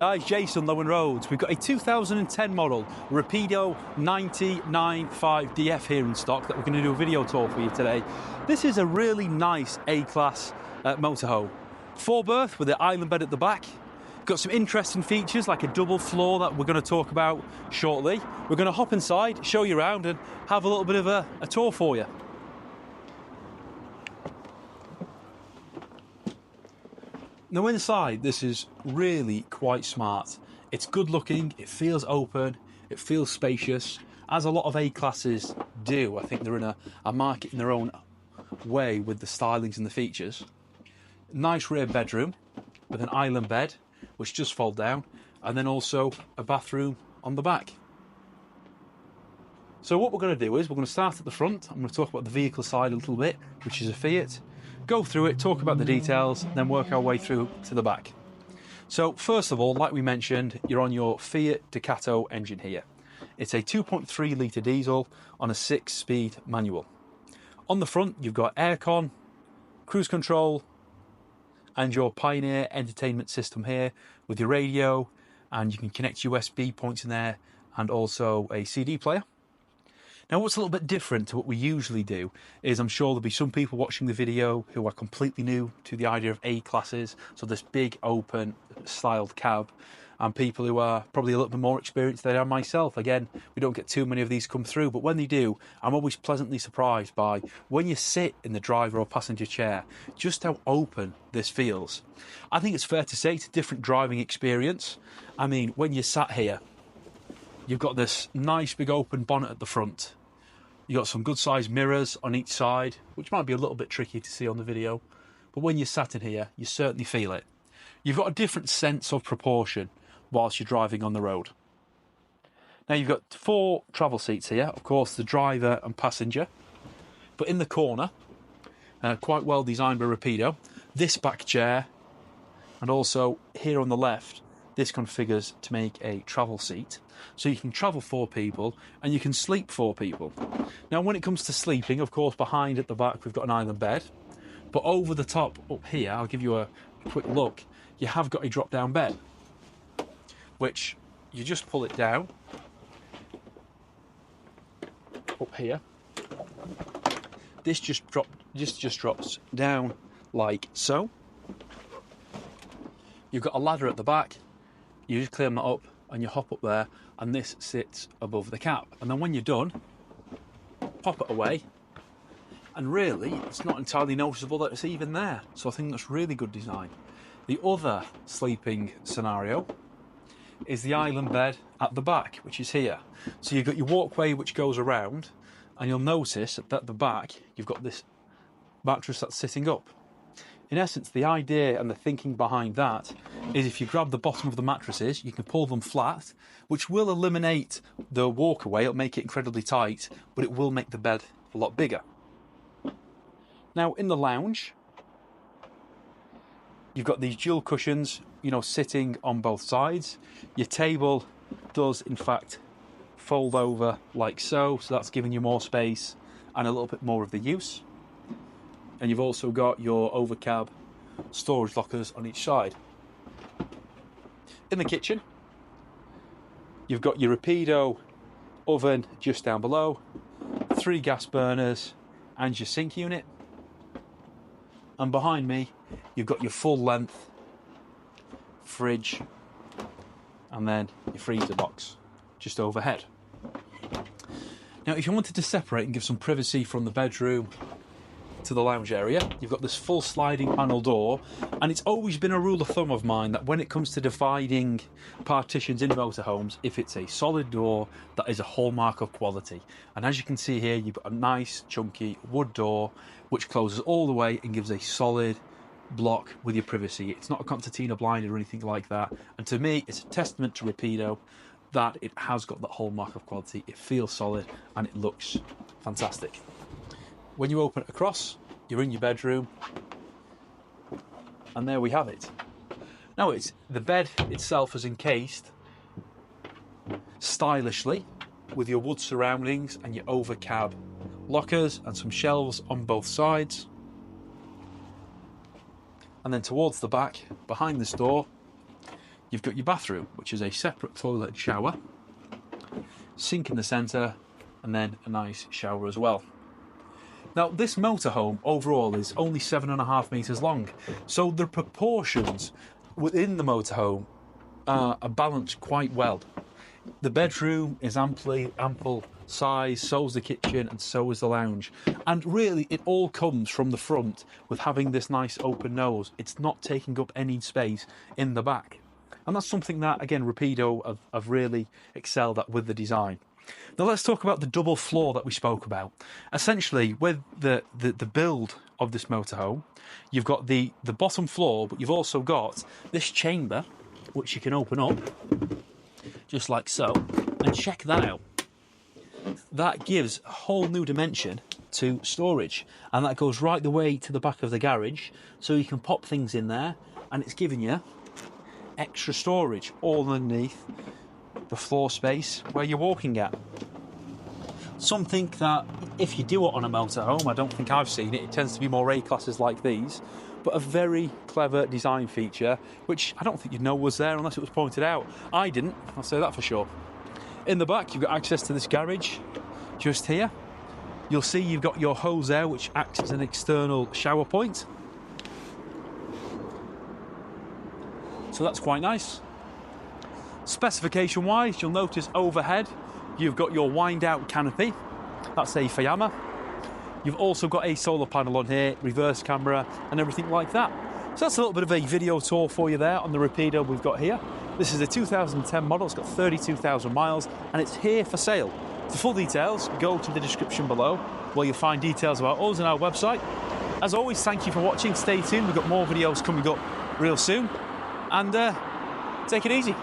Hi, Jason, Lowen Roads. We've got a 2010 model Rapido 995DF here in stock that we're going to do a video tour for you today. This is a really nice A-Class motorhome. 4-berth with the island bed at the back. Got some interesting features like a double floor that we're going to talk about shortly. We're going to hop inside, show you around and have a little bit of a tour for you. Now inside, this is really quite smart. It's good looking, it feels open, it feels spacious, as a lot of A-classes do. I think they're in a market in their own way with the stylings and the features. Nice rear bedroom with an island bed, which just fold down, and then also a bathroom on the back. So what we're going to do is we're going to start at the front. I'm going to talk about the vehicle side a little bit, which is a Fiat. Go through it, talk about the details, then work our way through to the back. So first of all, like we mentioned, you're on your Fiat Ducato engine here. It's a 2.3 litre diesel on a 6-speed manual. On the front, you've got aircon, cruise control, and your Pioneer entertainment system here with your radio, and you can connect USB points in there and also a CD player. Now what's a little bit different to what we usually do is I'm sure there'll be some people watching the video who are completely new to the idea of A-classes, so this big open styled cab, and people who are probably a little bit more experienced than I am myself. Again, we don't get too many of these come through, but when they do, I'm always pleasantly surprised by when you sit in the driver or passenger chair, just how open this feels. I think it's fair to say it's a different driving experience. I mean, when you're sat here, you've got this nice big open bonnet at the front. You've got some good sized mirrors on each side, which might be a little bit tricky to see on the video, but when you're sat in here, you certainly feel it. You've got a different sense of proportion whilst you're driving on the road. Now you've got 4 travel seats here, of course the driver and passenger, but in the corner, quite well designed by Rapido, this back chair, and also here on the left, this configures to make a travel seat. So you can travel 4 people and you can sleep 4 people. Now when it comes to sleeping, of course behind at the back we've got an island bed, but over the top up here, I'll give you a quick look, you have got a drop down bed, which you just pull it down up here. This just drops down like so. You've got a ladder at the back. You just climb that up and you hop up there, and this sits above the cab. And then when you're done, pop it away, and really it's not entirely noticeable that it's even there. So I think that's really good design. The other sleeping scenario is the island bed at the back, which is here. So you've got your walkway which goes around, and you'll notice that at the back you've got this mattress that's sitting up. In essence, the idea and the thinking behind that is if you grab the bottom of the mattresses, you can pull them flat, which will eliminate the walkaway. It'll make it incredibly tight, but it will make the bed a lot bigger. Now, in the lounge, you've got these dual cushions, you know, sitting on both sides. Your table does, in fact, fold over like so, so that's giving you more space and a little bit more of the use. And you've also got your overcab storage lockers on each side. In the kitchen, you've got your Rapido oven just down below, 3 gas burners and your sink unit. And behind me, you've got your full length fridge and then your freezer box just overhead. Now, if you wanted to separate and give some privacy from the bedroom to the lounge area, you've got this full sliding panel door, and it's always been a rule of thumb of mine that when it comes to dividing partitions in motorhomes, if it's a solid door, that is a hallmark of quality. And as you can see here, you've got a nice chunky wood door which closes all the way and gives a solid block with your privacy. It's not a concertina blind or anything like that, and to me it's a testament to Rapido that it has got that hallmark of quality. It feels solid and it looks fantastic. When you open it across, you're in your bedroom, and there we have it. Now the bed itself is encased stylishly with your wood surroundings and your overcab lockers and some shelves on both sides. And then towards the back, behind this door, You've got your bathroom, which is a separate toilet and shower, sink in the centre, and then a nice shower as well. Now, this motorhome overall is only 7.5 metres long, so the proportions within the motorhome are balanced quite well. The bedroom is ample size, so is the kitchen, and so is the lounge. And really, it all comes from the front with having this nice open nose. It's not taking up any space in the back. And that's something that, again, Rapido have really excelled at with the design. Now let's talk about the double floor that we spoke about. Essentially, with the build of this motorhome, you've got the bottom floor, but you've also got this chamber, which you can open up, just like so, and check that out. That gives a whole new dimension to storage, and that goes right the way to the back of the garage, so you can pop things in there, and it's giving you extra storage all underneath the floor space where you're walking at. Something that, if you do it on a motorhome, I don't think I've seen it, it tends to be more A-classes like these, but a very clever design feature, which I don't think you'd know was there unless it was pointed out. I didn't, I'll say that for sure. In the back, you've got access to this garage, just here. You'll see you've got your hose there, which acts as an external shower point. So that's quite nice. Specification wise, you'll notice overhead you've got your wind out canopy, that's a Fayama. You've also got a solar panel on here, reverse camera and everything like that. So that's a little bit of a video tour for you there on the Rapido we've got here. This is a 2010 model, it's got 32,000 miles and it's here for sale. For full details, go to the description below where you'll find details about us and our website. As always, thank you for watching, stay tuned, we've got more videos coming up real soon and take it easy.